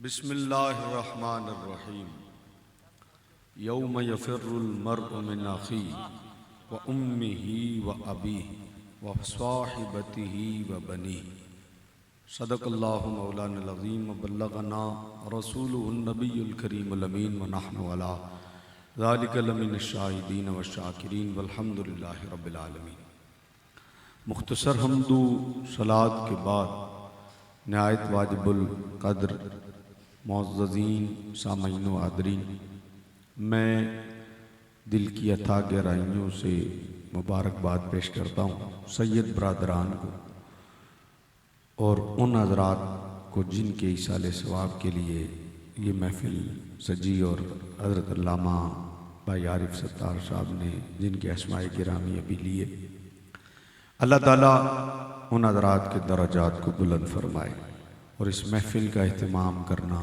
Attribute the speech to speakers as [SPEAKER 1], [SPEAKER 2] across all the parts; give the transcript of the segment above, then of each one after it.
[SPEAKER 1] بسم اللہ الرحمن الرحیم یوم یفر المرء من اخیہ و امہ و ابیہ و صاحبتہ و بنیہ صدق اللہ مولانا العظیم و بلغنا رسولہ النبی الکریم الامین و نحن علی ذالک لمن الشاہدین والشاکرین والحمد للہ رب العالمین۔ مختصر حمد و صلاۃ کے بعد نہایت واجب القدر معززین سامعین و حاضرین، میں دل کی اتھاہ گہرائیوں سے مبارکباد پیش کرتا ہوں سید برادران کو اور ان حضرات کو جن کے ایصال ثواب کے لیے یہ محفل سجی، اور حضرت علامہ بھائی عارف ستار صاحب نے جن کے اسماء گرامی ابھی لیے۔ اللہ تعالیٰ ان حضرات کے درجات کو بلند فرمائے، اور اس محفل کا اہتمام کرنا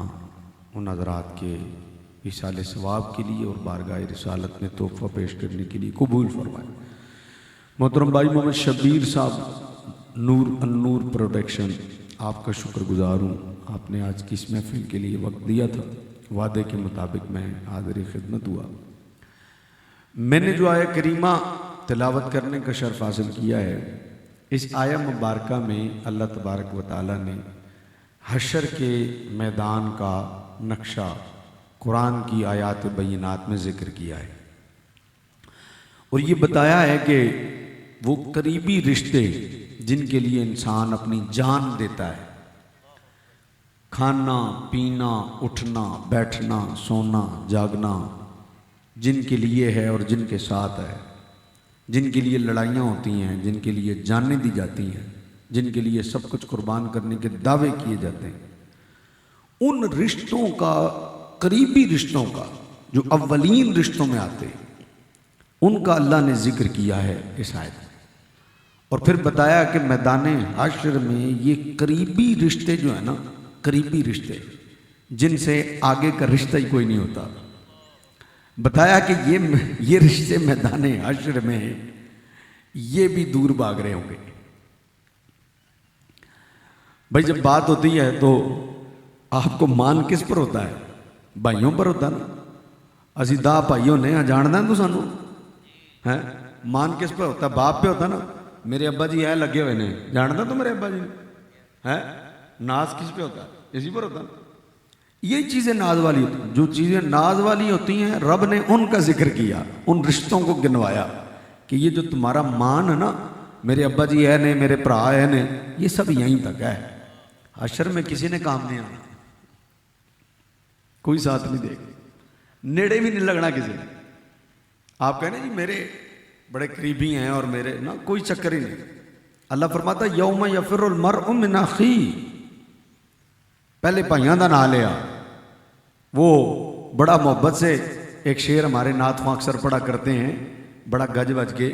[SPEAKER 1] ان حضرات کے ایصال ثواب کے لیے اور بارگاہ رسالت میں تحفہ پیش کرنے کے لیے قبول فرمائے۔ محترم بھائی محمد شبیر صاحب نور النور پروڈکشن، آپ کا شکر گزار ہوں، آپ نے آج کی اس محفل کے لیے وقت دیا تھا، وعدے کے مطابق میں حاضر خدمت ہوا۔ میں نے جو آیہ کریمہ تلاوت کرنے کا شرف حاصل کیا ہے، اس آیہ مبارکہ میں اللہ تبارک و تعالیٰ نے حشر کے میدان کا نقشہ قرآن کی آیات بینات میں ذکر کیا ہے، اور یہ بتایا ہے کہ وہ قریبی رشتے جن کے لیے انسان اپنی جان دیتا ہے، کھانا پینا اٹھنا بیٹھنا سونا جاگنا، جن کے لیے ہے اور جن کے ساتھ ہے، جن کے لیے لڑائیاں ہوتی ہیں، جن کے لیے جانیں دی جاتی ہیں، جن کے لیے سب کچھ قربان کرنے کے دعوے کیے جاتے ہیں، ان رشتوں کا، قریبی رشتوں کا جو اولین رشتوں میں آتے ہیں، ان کا اللہ نے ذکر کیا ہے اس آیت میں، اور پھر بتایا کہ میدان حشر میں یہ قریبی رشتے جو ہیں نا، قریبی رشتے جن سے آگے کا رشتہ ہی کوئی نہیں ہوتا، بتایا کہ یہ رشتے میدان حشر میں یہ بھی دور بھاگ رہے ہوں گے۔ بھائی جب بات ہوتی ہے تو آپ کو مان کس پر ہوتا ہے؟ بھائیوں پر ہوتا نا، اسی دا بھائیوں نے جاننا تو سانو ہے، مان کس پر ہوتا؟ باپ پہ ہوتا نا، میرے ابا جی ہے لگے ہوئے نے، جاننا تو میرے ابا جی نے ہے، ناز کس پہ ہوتا ہے؟ اسی پر ہوتا نا۔ یہ چیزیں ناز والی ہوتی ہیں، جو چیزیں ناز والی ہوتی ہیں رب نے ان کا ذکر کیا، ان رشتوں کو گنوایا کہ یہ جو تمہارا مان ہے نا، میرے ابا جی ہے نے، میرے بھرا ہے نے، یہ سب یہیں تک ہے، حشر میں کسی نے کام نہیں آنا، کوئی ساتھ نہیں دے گا، نیڑے بھی نہیں لگنا کسی نے۔ آپ کہنے جی میرے بڑے قریبی ہیں اور میرے نا، کوئی چکر ہی نہیں۔ اللہ فرماتا یوم یفر المرء من اخیہ، پہلے بھائیاں دا نام لیا، وہ بڑا محبت سے ایک شعر ہمارے نعت خواں اکثر پڑھا کرتے ہیں، بڑا گج وج کے،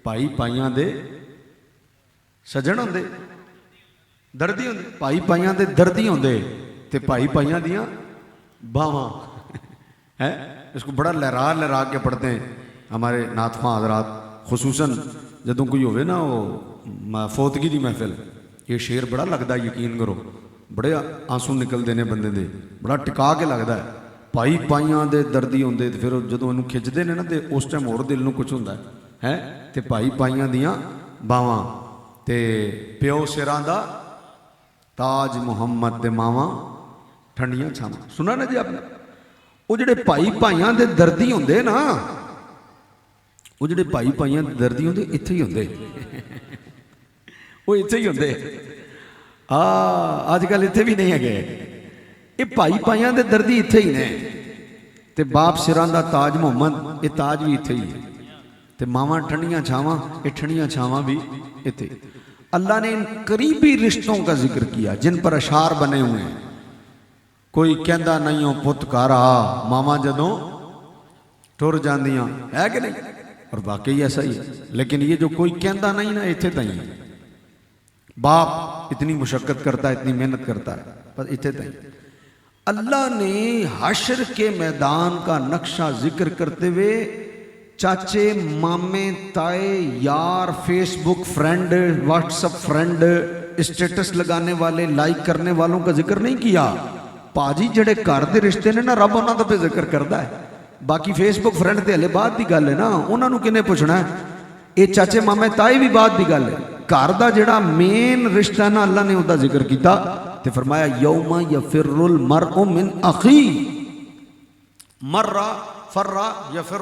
[SPEAKER 1] بھائی بھائیاں دے سجن ہوندے دردی ہوندے، بھائی بھائیاں دے دردی ہوندے تے بھائی بھائیاں دیاں باواں ہے، اس کو بڑا لہرا لہرا کے پڑھتے ہیں ہمارے نعت خواں حضرات، خصوصاً جدوں کوئی ہوئے نا وہ فوتگی دی محفل، یہ شعر بڑا لگتا ہے، یقین کرو بڑے آنسو نکلتے ہیں بندے دے، بڑا ٹکا کے لگتا ہے، بھائی بھائیاں دے دردی ہوندے، پھر جدوں انہوں کھچتے ہیں نا تے اس ٹائم اور دل نوں کچھ ہوتا ہے تے بھائی بھائیاں دیاں باواں تے پیو سراں دا تاج محمد دے ماواں ٹھنڈیاں چھاواں۔ سنا نا جی آپ نے؟ وہ جڑے بھائی بھائیاں دے دردی ہوندے نا، وہ جڑے بھائی بھائیاں دے دردی ہوندے اتھے ہی ہوندے، وہ اتھے ہی ہوندے، آج کل اتھے بھی نہیں ہے گئے، یہ بھائی بھائیاں دے دردی اتھے ہی نے، تے باپ سراں دا تاج محمد، یہ تاج بھی اتھے ہی ہے، تے ماواں ٹھنڈیاں چھاواں، یہ ٹھنڈیاں چھاواں بھی اتھے۔ اللہ نے ان قریبی رشتوں کا ذکر کیا جن پر اشعار بنے ہوئے ہیں، کوئی کہندا نہیں ہو پت گھر آ، ماواں جدوں ٹر جاندیاں، ہے کہ نہیں؟ اور واقعی ایسا ہی ہے، لیکن یہ جو کوئی کہندا نہیں نا، اتھے تائیں ہے، باپ اتنی مشقت کرتا ہے، اتنی محنت کرتا ہے، بس اتھے تائیں۔ اللہ نے حشر کے میدان کا نقشہ ذکر کرتے ہوئے چاچے مامے تائے یار Facebook friend WhatsApp friend status لگانے والے لائک کرنے والوں کا ذکر نہیں کیا، ਭਾਜੀ ਜਿਹੜੇ ਘਰ ਦੇ ਰਿਸ਼ਤੇ ਨੇ ਨਾ ਰੱਬ ਉਹਨਾਂ ਦਾ ਵੀ ਜ਼ਿਕਰ ਕਰਦਾ ਹੈ। ਬਾਕੀ ਫੇਸਬੁੱਕ ਫਰੈਂਡ ਤੇ ਹਲੇ ਬਾਅਦ ਦੀ ਗੱਲ ਹੈ ਨਾ, ਉਹਨਾਂ ਨੂੰ ਕਿਹਨੇ ਪੁੱਛਣਾ। ਇਹ ਚਾਚੇ ਮਾਮੇ ਤਾਏ ਵੀ ਬਾਅਦ ਦੀ ਗੱਲ ਹੈ। ਘਰ ਦਾ ਜਿਹੜਾ ਮੇਨ ਰਿਸ਼ਤਾ ਨਾ ਅੱਲਾ ਨੇ ਉਹਦਾ ਜ਼ਿਕਰ ਕੀਤਾ ਤੇ ਫਰਮਾਇਆ ਯੌਮ ਯਫਿਰੁਲ ਮਰਉ ਮਿਨ ਅਖੀ। ਮਰਰਾ ਫਰਰਾ ਯਫਿਰ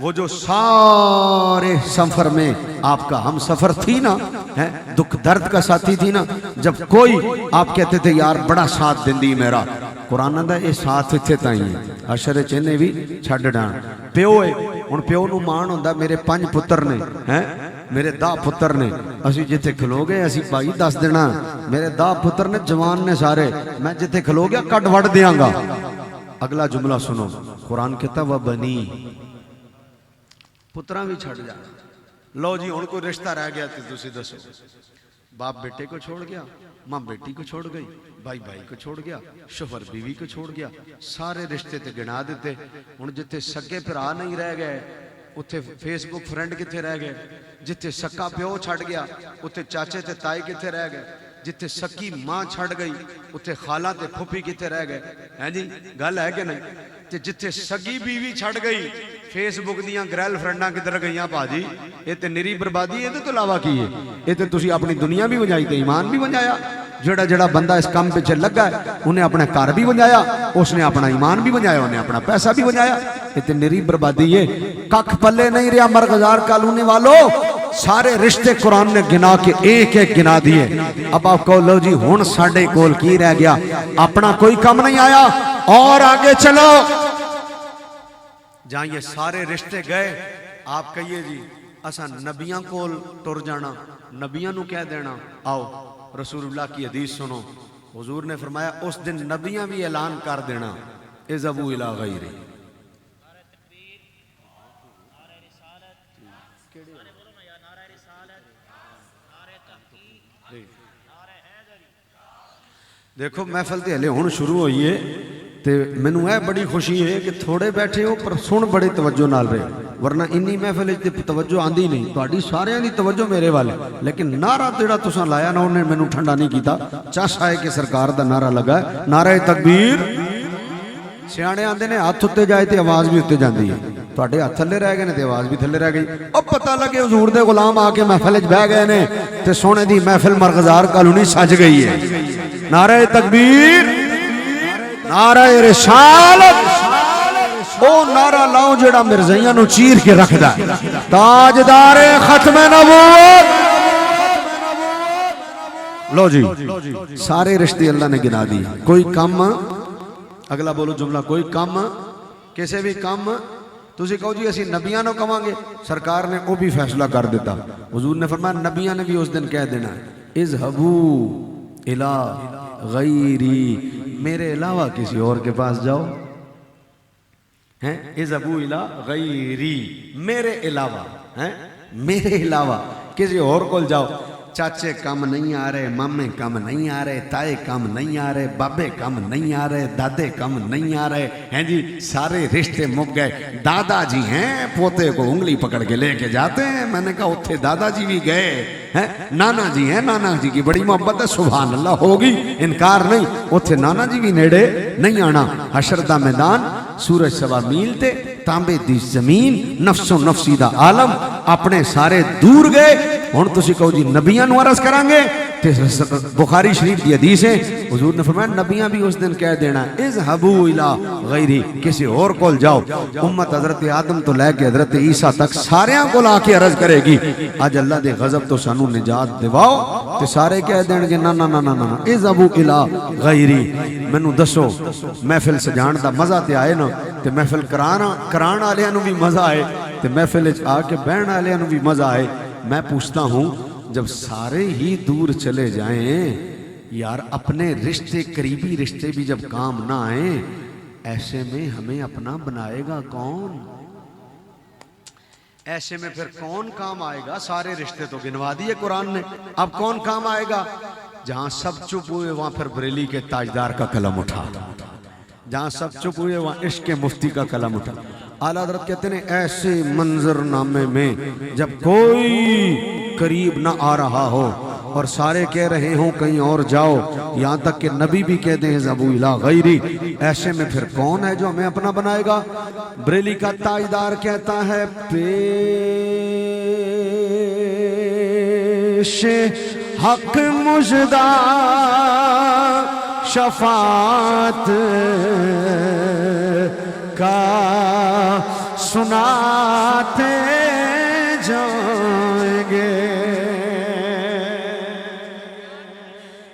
[SPEAKER 1] وہ جو سارے سفر میں آپ کا ہم سفر تھی نا، دکھ درد کا ساتھی تھی نا، جب کوئی آپ کہتے تھے یار بڑا ساتھ دندی میرا، قرآن دا یہ ساتھ اتھے تائیں ہے، حشر چنے بھی چھڑ ڈان پیو ہے، ان پیو نو مان ہوندہ میرے 5 پتر نے، میرے 10 پتر نے، اسی جتے کھلو گئے اسی بھائی 10 دینا، میرے 10 پتر نے جوان نے سارے، میں جتے کھلو گیا کٹ وڑ دیاں گا۔ اگلا جملہ سنو، قرآن کہتا وہ بنی پتران بھی چھڑ جا، لو جی ان کو رشتہ رہ گیا تھی تسی دسو، باپ بیٹے کو چھوڑ گیا، ماں بیٹی کو چھوڑ گئی، بھائی بھائی کو چھوڑ گیا، شوہر بیوی کو چھوڑ گیا، سارے رشتے تے گنا دیتے، ان جتے سکے پھرا نہیں رہ گئے اتھے فیس بک فرینڈ کتے رہ گئے، جتے سکا پیو چھڑ گیا اتھے چاچے تے تائی کتے رہ گئے، جتے سکی ماں چھڑ گئی اتھے خالہ تے پھوپھی کتے رہ گئے، ہیں جی گل ہے کہ نہیں؟ جتے سگی بیوی چھڑ گئی فیس بک دیاں گریل فرینڈاں کدھر گئیاں پاجی، یہ تے نری بربادی ہے تو علاوہ کی ہے، یہ تے تسی اپنی دنیا بھی بنائی تے ایمان بھی بنایا، جڑا جڑا بندہ اس کام پہ چل لگا ہے انہیں اپنے کار بھی بنایا، اس نے اپنا ایمان بھی بنایا، انہیں اپنا پیسہ بھی بنایا، یہ تے نری بربادی ہے، کک پلے نہیں رہا مرغزار کالونی والو، سارے رشتے قرآن نے گنا کے ایک ایک گنا دیے۔ اب آپ کہو لو جی ہون ساڑھے کول کی رہ گیا، اپنا کوئی کم نہیں آیا، اور آگے چلو جہاں یہ سارے رشتے گئے، آپ کہیے جی اسا نبیاں کول ٹر جانا، نبیاں نو کہہ دینا آؤ رسول اللہ کی حدیث سنو، حضور نے فرمایا اس دن نبیاں بھی اعلان کر دینا اذهبوا الی غیری، دیکھو محفل تے ہلے ہون شروع ہوئی ہے تے مینوں اے بڑی خوشی ہے کہ تھوڑے بیٹھے ہو پر سن بڑے توجہ نال رہے، ورنہ انی محفل تے توجہ آندی نہیں، تہاڈی سارے دی توجہ میرے والے، لیکن نعرہ جڑا تساں لایا نا انہیں مینوں ٹھنڈا نہیں کیتا، چس آئے کہ سرکار دا نعرہ لگا ہے، نعرہ تکبیر، سیانے آندے نے ہاتھ اتے جائے تے آواز بھی اتے جاندی ہے، تہاڈے ہاتھ تھلے رہ گئے نے تے آواز بھی تھلے رہ گئی، اب پتہ لگے حضور دے غلام آ کے محفل وچ بیٹھ گئے نے تے سونے دی محفل مرغزار کالونی سج گئی ہے، نعرہ تکبیر، نعرہ رسالت، او نعرہ لاؤ جڑا مرزائیاں نو چیر کے رکھ دا، تاجدار ختم نبوت، لو جی سارے رشتے اللہ نے گنا دی، کوئی کم، اگلا بولو جملہ، کوئی کم کسے بھی کم تسی کہو جی اسی نبیاں نو کہاں گے، سرکار نے وہ بھی فیصلہ کر دیتا، حضور نے فرمایا نبیاں نے بھی اس دن کہہ دینا اذهبوا الی غیری، میرے علاوہ کسی اور کے پاس جاؤ، اذهبوا الی غیری، میرے علاوہ، میرے علاوہ کسی اور کول جاؤ، چاچے کم نہیں آ رہے، مامے کم نہیں آ رہے، تائے کم نہیں آ رہے، بابے کم نہیں آ رہے، دادے کم نہیں آ رہے، ہیں جی سارے رشتے مک گئے، دادا جی ہیں پوتے کو انگلی پکڑ کے لے کے جاتے ہیں، میں نے کہا اتھے دادا جی بھی گئے، نانا جی ہیں، نانا جی کی بڑی محبت ہے، سبحان اللہ ہوگی، انکار نہیں، اتھے نانا جی بھی نیڑے نہیں آنا، حشر دا میدان، سورج سوا میل تے، تانبے دی زمین، نفس و نفسی دا عالم، اپنے سارے دور گئے، ہن تسی کہو جی نبیاں نو عرض کریں گے، بخاری شریف دی حدیث ہے، حضور نے فرمایا نبیاں بھی اس دن کہہ دینا اذهبوا الی غیری، کسی اور کول جاؤ، امت حضرت آدم تو لے کے حضرت عیسیٰ تک ساریاں کو لا کے عرض کرے گی، آج اللہ دے غضب تو سانو نجات دیواؤ، تے سارے کہہ دین گے نا نا نا نا نا اذهبوا الی غیری، مینوں دسو محفل سجان دا مزہ تے آئے نا، تے محفل کران والےاں نو بھی مزہ آئے، تے محفل وچ آ کے بہن والےاں نو بھی مزہ آئے، میں پوچھتا ہوں جب سارے ہی دور چلے جائیں یار، اپنے رشتے قریبی رشتے بھی جب کام نہ آئیں، ایسے میں ہمیں اپنا بنائے گا کون؟ ایسے میں پھر کون کام آئے گا؟ سارے رشتے تو گنوا دیے قرآن نے، اب کون کام آئے گا؟ جہاں سب چپ ہوئے وہاں پھر بریلی کے تاجدار کا قلم اٹھا، جہاں سب چپ ہوئے وہاں عشق مفتی کا قلم اٹھا۔ اعلیٰ حضرت کہتے ہیں ایسے منظر نامے میں جب کوئی قریب نہ آ رہا ہو اور سارے کہہ رہے ہوں کہیں اور جاؤ، یہاں تک کہ نبی بھی کہہ دیں اذهبوا الی غیری، ایسے میں پھر کون ہے جو ہمیں اپنا بنائے گا؟ بریلی کا تاجدار کہتا ہے پیش حق مژدہ شفاعت کا سناتے جائیں گے.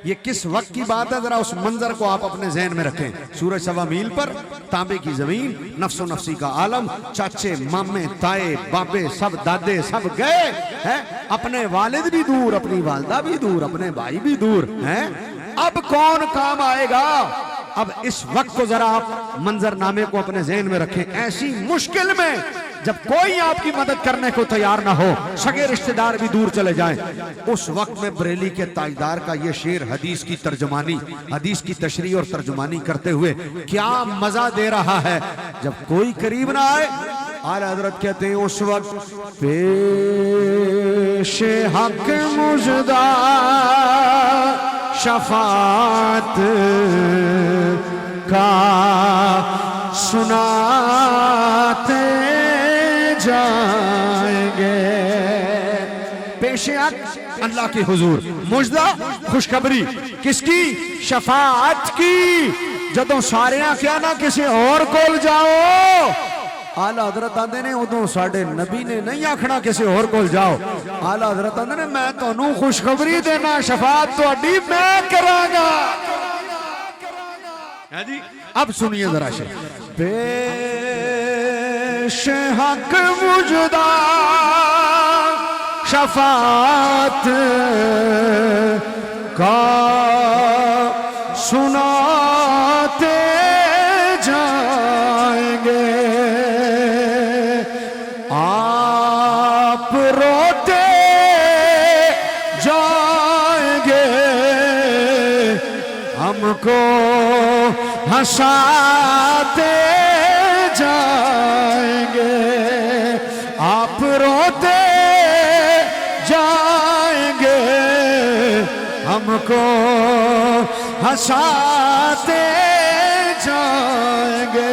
[SPEAKER 1] یہ کس وقت کی بات ہے؟ ذرا اس منظر کو آپ اپنے ذہن میں رکھیں. سورج سوا میل پر، تانبے کی زمین، نفس و نفسی کا عالم، چاچے مامے تائے بابے سب دادے سب گئے ہیں، اپنے والد بھی دور، اپنی والدہ بھی دور، اپنے بھائی بھی دور ہیں. اب کون کام آئے گا؟ اب اس وقت کو ذرا آپ منظر نامے کو اپنے ذہن میں رکھیں. ایسی مشکل میں جب کوئی آپ کی مدد کرنے کو تیار نہ ہو، سگے رشتہ دار بھی دور چلے جائیں، اس وقت میں بریلی کے تاجدار کا یہ شعر حدیث کی ترجمانی، حدیث کی تشریح اور ترجمانی کرتے ہوئے کیا مزہ دے رہا ہے. جب کوئی قریب نہ آئے، اعلیٰ حضرت کہتے ہیں اس وقت پیش حق مژدہ شفاعت کا سناتے جائیں گے. پیش حق اللہ کے حضور، مژدہ خوشخبری کس کی؟ شفاعت کی. جدوں ساریاں کیا نہ کسی اور کول جاؤ، آلہ حضرت آندے نے ادوں ساڑھے نبی نے نہیں آکھنا کسی اور کول جاؤ. آلہ حضرت آندے نے میں تو انہوں خوشخبری دینا، شفاعت تو اڈی میں کراں گا. اب سنیے ذرا شیخ. پیش حق مژدہ شفاعت کا سناتے جائیں گے. آپ روتے جائیں گے، ہم کو ہنساتے جائیں گے. آپ روتے جائیں گے، ہم کو ہنساتے جائیں گے.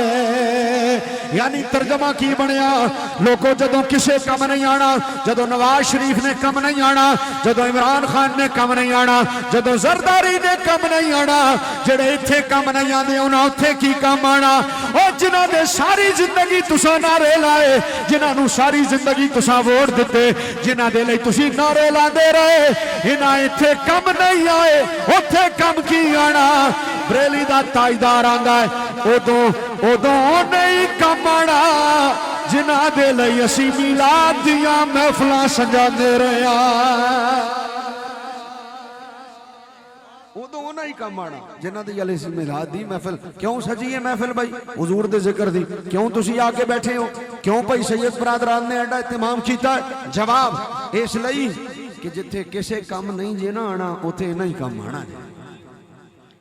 [SPEAKER 1] یعنی ترجمہ کی بنیا، لوگوں جدوں کسے کم نہیں آنا، جدوں نواز شریف نے کم نہیں آنا، جدوں عمران خان نے کم نہیں آنا، جدوں زرداری نے کم نہیں آنا، جڑے اتھے کم نہیں آنے انہاں اتھے کی کم آنا. اور جنہاں نے ساری زندگی تساں نعرے لائے، جنہاں نو ساری زندگی تساں ووٹ دیتے، جنہاں دے لئی تسی نعرے لاندے رہے، انہاں اتھے کم نہیں آئے، اتھے کم کی آنا. بریلی دا تاجدار آندا ہے ادوں نہیں کم آنا جنہاں دے لئی اسی میلاد دیاں محفلاں سجا دے رہے ہیں. ادوں نہیں کم آنا جنہاں دے لئی اسی میلاد دی محفل. کیوں سجی ہے محفل بھائی؟ حضور دے ذکر دی. کیوں تسی آ کے بیٹھے ہو؟ کیوں بھائی سید برادران نے ایڈا اہتمام کیتا ہے؟ جواب اس لئی کہ جتھے کسے کم نہیں جے نہ آنا اتھے نہیں کم آنا.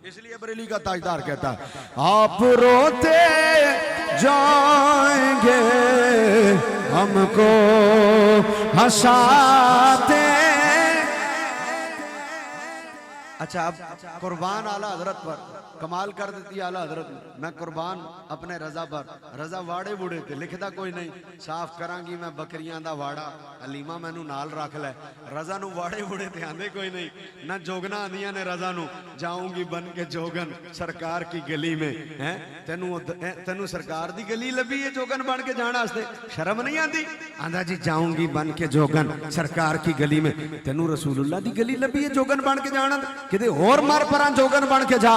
[SPEAKER 1] اس لیے بریلی کا تاجدار کہتا ہے آپ روتے جائیں گے، ہم کو ہنساتے. اچھا اب قربان اعلیٰ حضرت پر کمال کر دیتی اعلیٰ حضرت نے. میں قربان اپنے رضا پر. رضا واڑے بوڑے تھے، لکھدا کوئی نہیں، صاف کراں گی میں بکریاں دا واڑا، حلیمہ مینوں نال رکھ لے. رضا نو واڑے بوڑے تے آندے کوئی نہیں، نہ جوگنا آندیاں نے رضا نو جاؤں گی بن کے جوگن سرکار کی گلی میں. تینوں سرکار دی گلی لبھی ہے جوگن بن کے جانا واسطے؟ شرم نہیں آندی؟ آندا جی جاؤں گی بن کے جوگن سرکار کی گلی میں. تینوں رسول اللہ دی گلی لبھی ہے جوگن بن کے جانا؟ کدے اور مر پران جوگن بن کے جا.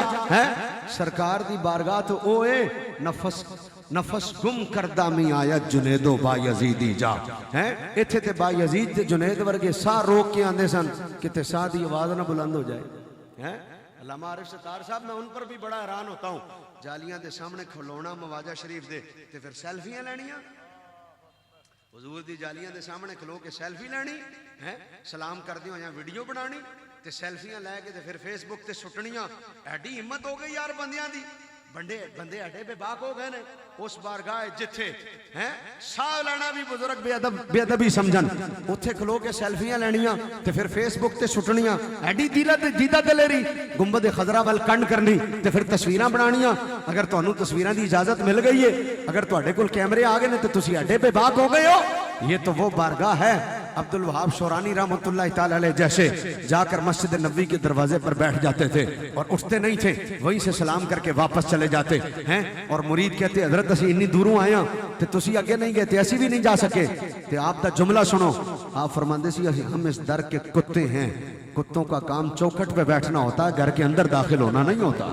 [SPEAKER 1] سرکار دی بارگاہ تو اوے نفس گم کردہ میں آیت جنید و با یزیدی جا. ایتھے تے با یزید تے جنید ورگے ساہ روک کے آندے سن کہ تے ساہ دی آواز نہ بلند ہو جائے. علامہ عارف ستار صاحب میں ان پر بھی بڑا حیران ہوتا ہوں. جالیاں دے سامنے کھلونا مواجہ شریف دے تے پھر سیلفیاں لینیاں. حضور دی جالیاں دے سامنے کھلو کے سیلفی لینی، سلام کر دیو یا ویڈیو بنانی تے سیلفیاں لے کے تے پھر فیس بک تے سٹنیاں. ایڈی ہمت ہو گئی یار بندیاں دی. بندے اڈے بے باک ہو گئے نے اس بارگاہ جتھے ساہ لینا بھی بزرگ بے ادبی سمجھن، اتھے کھلو کے سیلفیاں لینیاں تے پھر فیس بک تے سٹنیاں. ایڈی دیدہ دلیری. گنبد خضرا وال کنڈ کرنی تے پھر تصویراں بنانیاں. اگر تانوں تصویراں دی اجازت مل گئی ہے، اگر تہاڈے کول کیمرے آ گئے نے تے تسی اڈے بے باک ہو گئے ہو. یہ تو وہ بارگاہ ہے عبد الوہاب شورانی رحمۃ اللہ تعالی علیہ جیسے جا کر مسجد نبوی کے دروازے پر بیٹھ جاتے تھے اور اٹھتے نہیں تھے, وہیں سے سلام کر کے واپس چلے جاتے ہیں. اور مرید کہتے حضرت اسی اتنی دوروں آیا تے تسی اگے نہیں گئے تے اسی بھی نہیں جا سکے. تے آپ دا جملہ سنو, آپ فرماندے سی ہم اس در کے کتے ہیں, کتوں کا کام چوکھٹ پہ بیٹھنا ہوتا ہے, گھر کے اندر داخل ہونا نہیں ہوتا.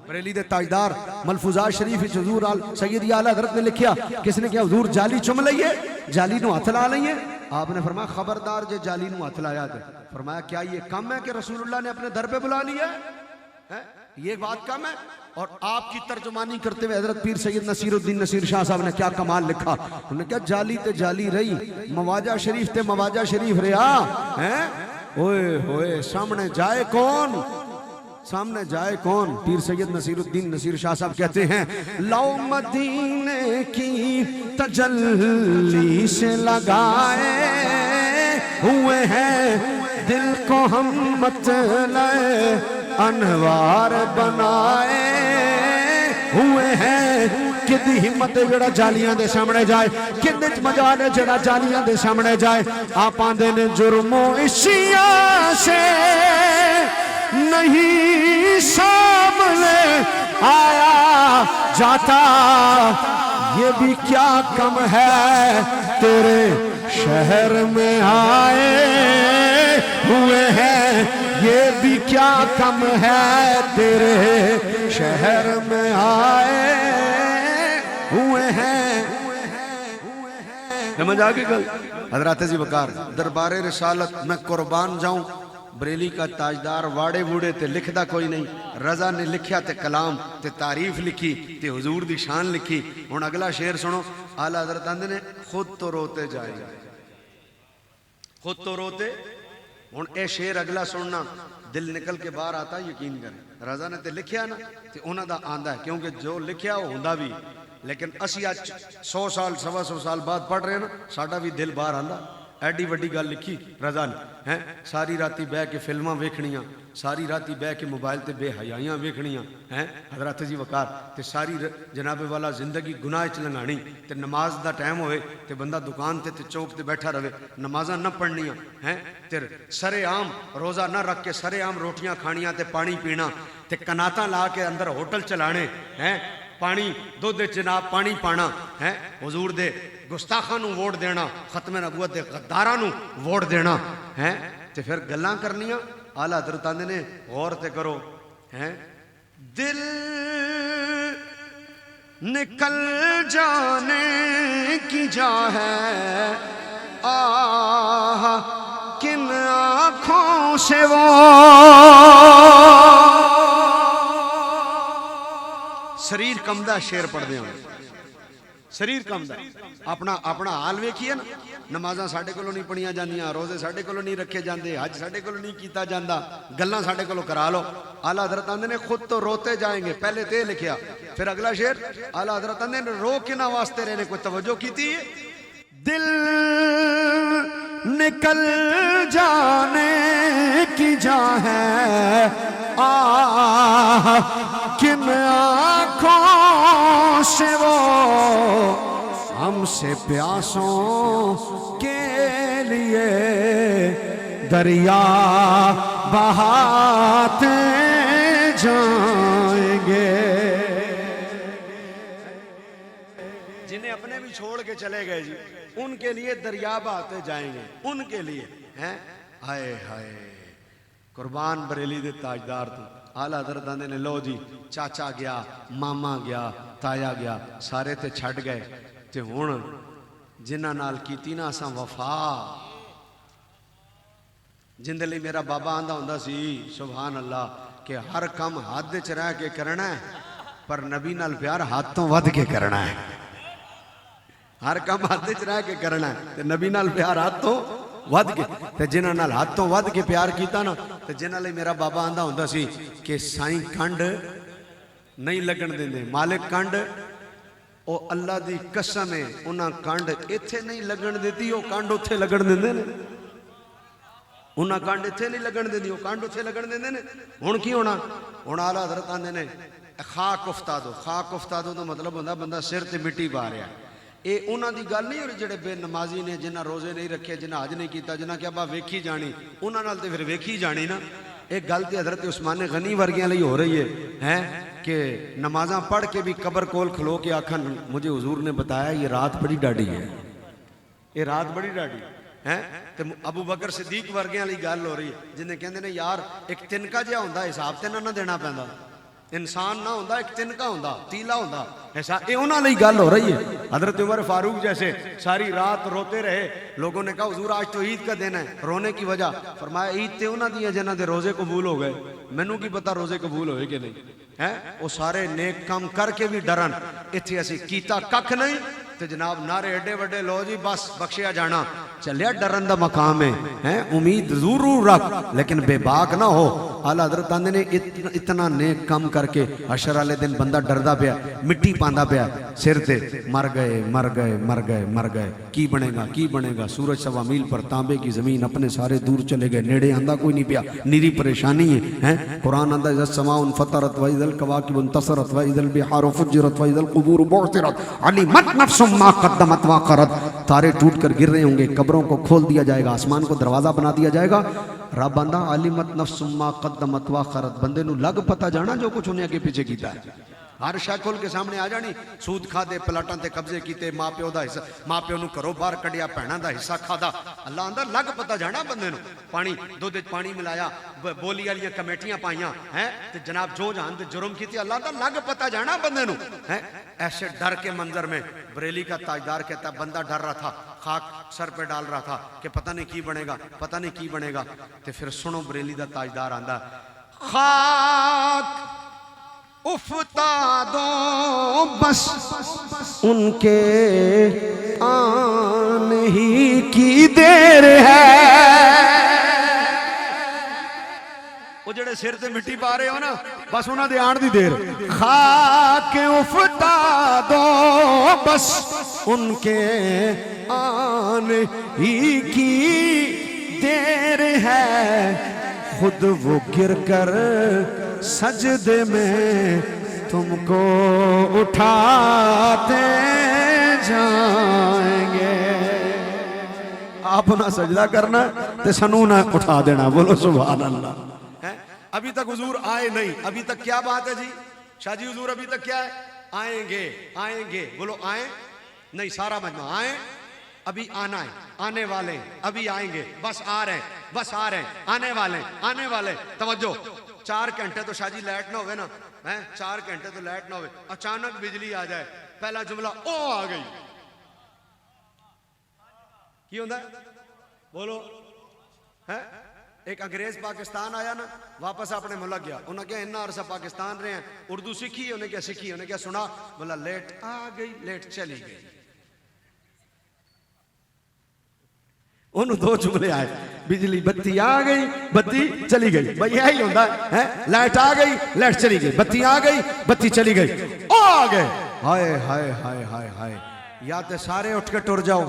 [SPEAKER 1] بریلی دے تاجدار ملفوظات شریف حضور سیدی اعلی حضرت نے لکھیا, کس نے کہا حضور جالی چم لئیے, جالی نو ہتھ لا لئیے. آپ نے فرمایا خبردار جے جالی نو ہتھ لایا دے. فرمایا کیا یہ کم ہے کہ رسول اللہ نے اپنے در پہ بلا لیا ہے؟ یہ بات کم ہے؟ اور آپ کی ترجمانی کرتے ہوئے حضرت پیر سید نصیر الدین نصیر شاہ صاحب نے کیا کمال لکھا. انہوں نے کہا جالی تے جالی رہی, مواجہ شریف تے مواجہ شریف رہا. اوئے ہوئے سامنے جائے کون, سامنے جائے کون؟ پیر سید نصیر الدین نصیر شاہ صاحب کہتے ہیں لو مدینے کی تجلی سے لگائے ہوئے ہیں دل کو ہم مطلع انوار بنائے ہوئے ہیں. کدی ہمت جڑا جالیاں دے سامنے جائے, کدی مجال جڑا جالیاں دے سامنے جائے. آپ آندے نے جرم و اشیاء سے نہیں سامنے آیا جاتا, یہ بھی کیا کم ہے تیرے شہر میں آئے ہوئے ہیں, یہ بھی کیا کم ہے تیرے شہر میں آئے ہوئے ہیں. سمجھ آگے گل حضرات عزیز وقار, دربار رسالت میں قربان جاؤں, بریلی کا تاجدار واڑے بوڑے تے لکھ دا کوئی نہیں. رضا نے لکھیا تے کلام تے تعریف لکھی تے حضور دی شان لکھی. ہن اگلا شعر سنو, اعلی حضرت آندے نے خود تو روتے جائیں گے, خود تو روتے. ہن اے شعر اگلا سننا دل نکل کے باہر آتا, یقین کریں رضا نے تے لکھیا نا تے انہاں دا آندا ہے, کیونکہ جو لکھیا وہ ہوندا بھی. لیکن اسی آج 100 سال 125 سال بعد پڑھ رہے ہیں نا, ساڈا بھی دل باہر آندا. ایڈی وڈی گل لکھی رضا نے, ساری راتی بہ کے فلماں ویکھنیاں, ساری راتی بہ کے موبائل تے بے حیائیاں ویکھنیاں حضرت جی وقار, تے ساری جناب والا زندگی گناہ چ لنگانی. تے نماز دا ٹائم ہوئے تے بندہ دکان تے چوک تے بیٹھا رہے, نمازاں نہ پڑھنیاں, تے سرے عام روزہ نہ رکھ کے سرے عام روٹیاں کھانیاں تے پانی پینا, تے کناتاں لا کے اندر ہوٹل چلانے, پانی دودھ جناب پانی پانا, حضور دے گستاخاں نو ووٹ دینا, ختم نبوت دے غداراں نو ووٹ دینا, تے پھر گلاں کرنیاں. اعلیٰ حضرت آندے نے غور تے کرو, دل نکل جانے کی جا ہے آہ کن آنکھوں سے وہ شریر کمدہ شیر پڑھ دے ہوں, شریر کمدہ. اپنا حال ویکھیے نا, نمازاں ساڈے کولوں نہیں پڑھیاں جاندیاں, روزے ساڈے کولوں نہیں رکھے جاندے, حج ساڈے کولوں نہیں کیتا جاندا, گلاں ساڈے کولوں کرا لو. اعلیٰ حضرت آندے نے خود تو روتے جائیں گے, پہلے تے لکھیا. پھر اگلا شعر اعلیٰ حضرت آندے نے رو کنا واسطے رہنے, کوئی توجہ کیتی ہے؟ دل نکل جانے کی جا ہے آہ کن آنکھوں سے وہ ہم سے پیاسوں کے لیے دریا بہاتے جائیں گے. جنہیں اپنے بھی چھوڑ کے چلے گئے جی, ان کے لیے دریا بہاتے جائیں گے, ان کے لیے. ہائے ہائے قربان بریلی دے تاجدار تو. اعلیٰ حضرت آندے نے لو جی چاچا گیا, ماما گیا, تایا گیا, سارے تے چھڑ گئے, تے ہن جنہاں نال کیتی نا اساں وفا, جندے لئی میرا بابا آندا ہوندا سی سبحان اللہ کہ ہر کم حد وچ رہ کے کرنا ہے, پر نبی نال پیار ہاتھ تو ود کے کرنا ہے. ہر کم حد وچ رہ کے کرنا ہے, تے نبی نال پیار ہاتھ تو ود کے. تے جنہاں نال ہاتھ تو ود کے پیار کیتا نا, تے جنہاں لئی میرا بابا آندا ہوندا سی کہ سائیں کنڈ نہیں لگن دیندے, مالک کنڈ او اللہ دی قسم ہے, انہاں کنڈ ایتھے نہیں لگن دیتی, او کنڈ اوتھے لگن دیندے نے. انہاں کنڈ ایتھے نہیں لگن دیندی, او کنڈ اوتھے لگن دیندے نے. ہن کی ہونا؟ ہن اعلیٰ حضرت آندے نے خاک افتادو. خاک افتادو دا مطلب ہوندا بندہ سر تے مٹی پا رہا ہے. یہ انہوں دی گل نہیں ہو رہی جڑے بے نمازی نے جنہ روزے نہیں رکھے جنہ حج نہیں کیتا جنہ کہ ابا ویکھی جانی انہوں نال تے پھر ویکھی جانی نا. ایک گل تے حضرت عثمان غنی ورگیاں لئی ہو رہی ہے کہ نمازاں پڑھ کے بھی قبر کول کھلو کے آکھن مجھے حضور نے بتایا یہ رات بڑی ڈاڑی ہے, یہ رات بڑی ڈاڑی ہے. ابو بکر صدیق ورگیاں لئی گل ہو رہی ہے جنہیں کہندے نے یار ایک تنکا جہا ہوندا حساب تے نہ دینا پیندا, انسان نہ ہوندا ایک تنکا ہوندا تیلا ہوندا ایسا, یہ انہاں لئی گل ہو رہی ہے. حضرت عمر فاروق جیسے ساری رات روتے رہے, لوگوں نے کہا حضور آج تو عید کا دن ہے, رونے کی وجہ فرمایا عید تے انہاں دی جنہاں دے روزے قبول ہو گئے, مینوں کی پتہ روزے قبول ہوئے کہ نہیں ہے. وہ سارے نیک کام کر کے بھی ڈرن, ایتھے اسی کیتا ککھ نہیں تے جناب نعرے ایڈے وڈے لو جی بس بخشیا جانا, چلیا ڈرن دا مقام ہے, امید ضرور رکھ لیکن بے باک نہ ہو. اعلیٰ حضرت آندے نے اتنا نیک کام کر کے حشر والے دن بندہ ڈردا پیا, مٹی پاندا پیا سر تے, مر گئے مر گئے مر گئے مر گئے, کی بنے گا کی بنے گا. سورج 1.25 میل پر تانبے کی زمین اپنے سارے دور چلے گئے, نیڑے آندا کوئی نہیں پیا, نیری پریشانی ہے. قرآن آندا اذا السماء انفطرت واذا الكواكب انتصرت واذا البحار فجرت واذا القبور بعثرت علمت نفس ما قدمت واخرت. تارے ٹوٹ کر گر رہے ہوں گے, قبروں کو کھول دیا جائے گا, آسمان کو دروازہ بنا دیا جائے گا. رب آندا علمت نفس ما قدمت واخرت, بندے نو لگ پتہ جانا جو کچھ انہیں اگے پیچھے کیتا ہے. ہر شے کھول کے سامنے آ جانی, سود کھا دے, پلاٹاں تے قبضے کیتے, ماں پیو دا حصہ, ماں پیو نو گھروں باہر کڈیا, بہناں دا حصہ کھادا. اللہ آندا لگ پتہ جانا بندے نو, پانی دودھ وچ پانی ملایا, بولی والیاں کمیٹیاں پائیاں ہیں تے جناب جو جان تے جرم کیتے, اللہ آندا لگ پتہ جانا بندے نو ہیں. ایسے ڈر کے منظر میں بریلی کا تاجدار کہتا ہے بندہ ڈر رہا تھا, خاک سر پہ ڈال رہا تھا کہ پتہ نہیں کی بنے گا پتہ نہیں کی بنے گا. تے پھر سنو بریلی دا تاجدار آندا خاک افتادوں بس ان کے آن ہی کی دیر ہے. وہ جڑے سر تے مٹی پا رہے ہو نا بس انہاں دے آن دی دیر. خاک افتادوں بس ان کے آن ہی کی دیر ہے, خود وہ گر کر سجدے میں تم کو اٹھاتے جائیں گے. آپ نہ سجدہ کرنا تے سنو نہ اٹھا دینا, بولو سبحان اللہ. ابھی تک حضور آئے نہیں, ابھی تک کیا بات ہے جی شاہ جی, حضور ابھی تک کیا ہے, آئیں گے آئیں گے, بولو آئیں نہیں, سارا مجمع آئیں, ابھی آنا ہے, آنے والے ابھی آئیں گے, بس آ رہے ہیں بس آ رہے ہیں, آنے والے آنے والے. توجہ, 4 گھنٹے تو شاہ جی لائٹ نہ ہوئے نا, 4 گھنٹے تو لائٹ نہ ہوئے, اچانک بجلی آ جائے, پہلا جملہ او آ گئی, کی ہوندہ ہے بولو. ایک انگریز پاکستان آیا نا, واپس اپنے ملک گیا, انہوں نے کہا انہا عرصہ پاکستان رہے ہیں, اردو سیکھی, انہوں نے کیا سیکھی, انہوں نے کیا سنا, بولا لیٹ آ گئی لیٹ چلی گئی. انہوں 2 جملے آئے, بجلی بتی آ گئی بتی چلی گئی, بھئی یہی ہوندہ ہے, لائٹ آ گئی لائٹ چلی گئی, بتی آ گئی بتی چلی گئی, او آ گئے. ہائے ہائے ہائے ہائے ہائے, یا تے سارے اٹھ کے ٹر جاؤ,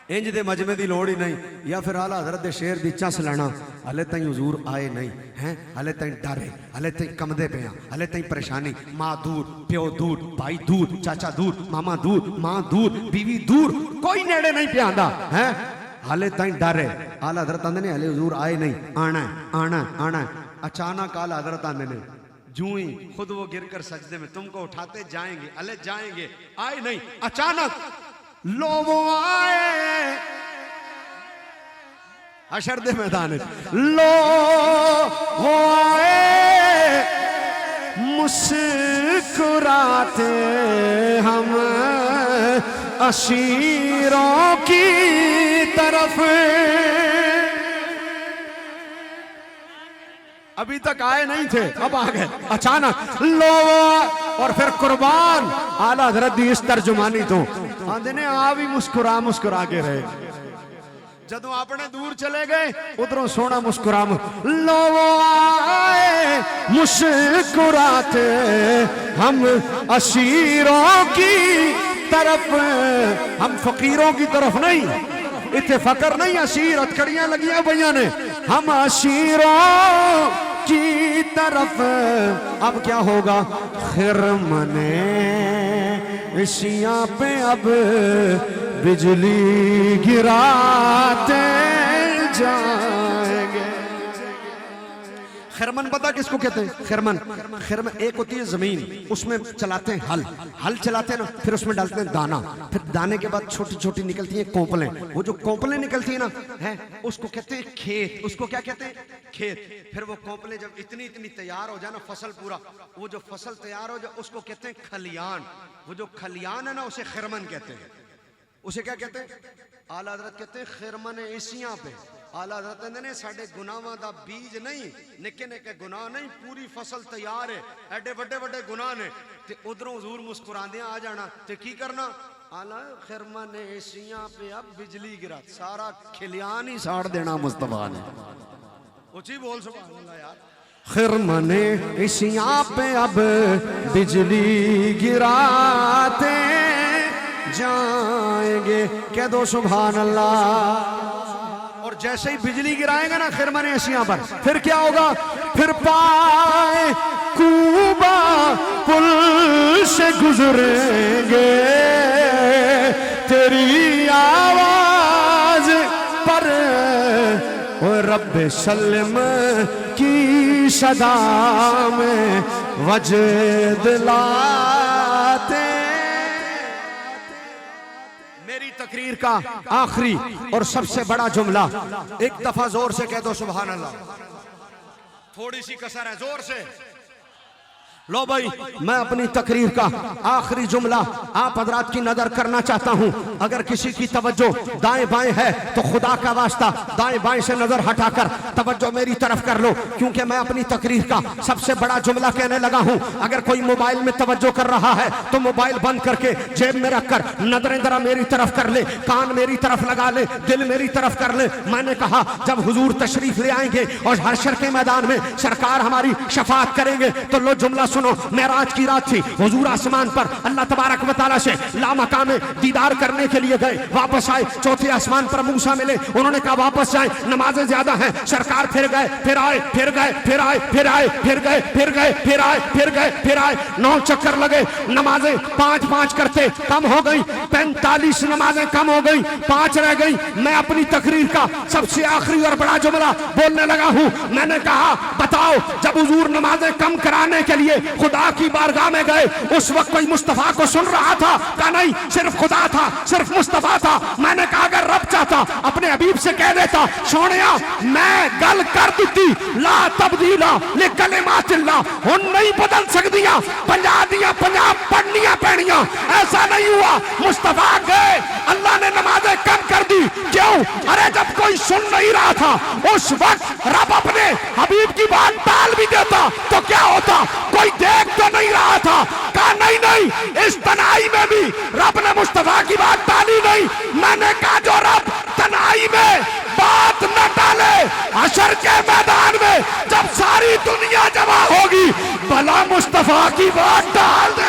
[SPEAKER 1] انج دے مجمع دی لوڑ ہی نہیں, یا پھر اعلیٰ حضرت دے شیر دی چس لینا, ہلے تائیں حضور آئے نہیں ہیں, ہلے تائیں ڈرے, ہلے تائیں کمدے پہ ہیں, ہلے تائیں پریشانی, ماں دور, پیو دور, بھائی دور, چاچا دور, ماما دور, ماں دور, بیوی دور, کوئی نیڑے نہیں پہ آندا ہیں, ہلے تائیں ڈرے. اعلیٰ حضرت آندے نے ہلے حضور آئے نہیں, آنا ہے آنا ہے آنا ہے. اچانک اعلیٰ حضرت آندے نے جوں ہی خود وہ گر کر سجدے میں تم کو اٹھاتے جائیں گے, ہلے جائیں گے, آئے نہیں, اچانک لو وہ آئے حشر دے میدان, لو وہ آئے مسکراتے ہم اسیروں کی طرف. ابھی تک آئے نہیں تھے, اب آ گئے اچانک لو, اور پھر قربان اعلیٰ حضرت دی اس ترجمانی تو آندے نے آ بھی مسکرا مسکرا کے رہے, جدوں اپنے دور چلے گئے ادھروں سونا مسکرا, لو آئے مسکراتے ہم اسیروں کی طرف, ہم فقیروں کی طرف نہیں, اتھے فقر نہیں, اسیر ہتھکڑیاں لگیاں بھئیاں نے, ہم اسیروں کی طرف. اب کیا ہوگا, خرمنے
[SPEAKER 2] عشیاں پہ اب بجلی گراتے جائیں گے. خرمن پتہ کس کو کہتے ہیں؟ خرمن ایک ہوتی ہے زمین، اس میں چلاتے ہیں ہل چلاتے ہیں نا، پھر اس میں ڈالتے ہیں دانا، پھر دانے کے بعد چھوٹی چھوٹی نکلتی ہیں کونپلیں. وہ جو کونپلیں نکلتی ہیں نا اس کو کہتے ہیں کھیت. اس کو کیا کہتے ہیں؟ کھیت. پھر وہ کونپلیں جب اتنی تیار ہو جائے نا، فصل پورا، وہ جو فصل تیار ہو جائے اس کو کہتے ہیں کھلیان. وہ جو کھلیان ہے نا اسے خرمن کہتے ہیں. اسے کیا کہتے ہیں؟ اعلیٰ حضرت کہتے ہیں خرمن عیسیاں پہ. اعلیٰ حضرت نے ساڈے گناہاں دا بیج نہیں، نکے نکے گناہ نہیں، پوری فصل تیار ہے، ایڈے بڑے بڑے گناہ نے، تے ادھروں حضور مسکراندیاں آ جانا تے کی کرنا؟ اعلیٰ خرمن عیسیاں پہ اب بجلی گرا، سارا کھلیان ہی ساڑ دینا مصطفیٰ نے. اونچی بول سبحان اللہ یار. خرمن عیسیاں پہ اب بجلی گراتے جائیں گے. کہہ دو سبحان اللہ. اور جیسے ہی بجلی گرائیں گے نا خرمن عیسیاں پر، پھر کیا ہوگا؟ پھر پائے کوبا پل سے گزریں گے تیری آواز پر، رب سلم کی صدا میں وجد لاتے. میری تقریر کا آخری اور سب سے بڑا جملہ، ایک دفعہ زور سے کہہ دو سبحان اللہ. تھوڑی سی کسر ہے، زور سے. لو بھائی، میں اپنی تقریر کا آخری جملہ آپ حضرات کی نظر کرنا چاہتا ہوں. اگر کسی کی توجہ دائیں بائیں ہے تو خدا کا واسطہ دائیں بائیں سے نظر ہٹا کر توجہ میری طرف کر لو، کیونکہ میں اپنی تقریر کا سب سے بڑا جملہ کہنے لگا ہوں. اگر کوئی موبائل میں توجہ کر رہا ہے تو موبائل بند کر کے جیب میں رکھ کر نظریں ذرا میری طرف کر لے، کان میری طرف لگا لے، دل میری طرف کر لے. میں نے کہا جب حضور تشریف لے آئیں گے اور حشر کے میدان میں سرکار ہماری شفاعت کریں گے تو لو جملہ سنو. معراج کی رات تھی، حضور آسمان پر اللہ تبارک و تعالیٰ سے لامقام دیدار کرنے کے لیے گئے، واپس آئے. چوتھے آسمان پر موسیٰ ملے، انہوں نے کہا واپس جائیں، نمازیں زیادہ ہیں. سرکار پھر گئے، پھر آئے، پھر گئے، پھر آئے، پھر آئے، پھر گئے، پھر گئے، پھر آئے، پھر گئے، پھر آئے. 9 چکر لگے. نمازیں 5 کرتے کم ہو گئی، 45 نمازیں کم ہو گئی، 5 رہ گئی. میں اپنی تقریر کا سب سے آخری اور بڑا جملہ بولنے لگا ہوں. میں نے کہا بتاؤ جب حضور نمازیں کم کرانے کے لیے خدا کی بارگاہ میں گئے اس وقت کوئی مصطفیٰ کو سن رہا تھا؟ کہا نہیں، صرف خدا تھا، صرف مصطفیٰ تھا. میں نے کہا اگر رب چاہتا اپنے حبیب سے کہہ دیتا سونیا میں گل کر دیتی، لا تبدیل لکلمات اللہ، ہن نہیں بدل سکدیاں، 50 پڑھنیاں پینیاں. ایسا نہیں ہوا. مصطفیٰ گئے، اللہ نے نمازیں کم کر دی. کیوں؟ ارے جب کوئی سن نہیں رہا تھا اس وقت رب اپنے حبیب کی بات ٹال بھی دیتا تو کیا ہوتا؟ کوئی دیکھ تو نہیں رہا تھا. کہا نہیں، اس تنہائی میں بھی رب نے مصطفیٰ کی بات ٹالی نہیں. میں نے کہا جو رب تنہائی میں بات نہ ٹالے، حشر کے میدان میں جب ساری دنیا جمع ہوگی بھلا مصطفیٰ کی بات ٹال دے.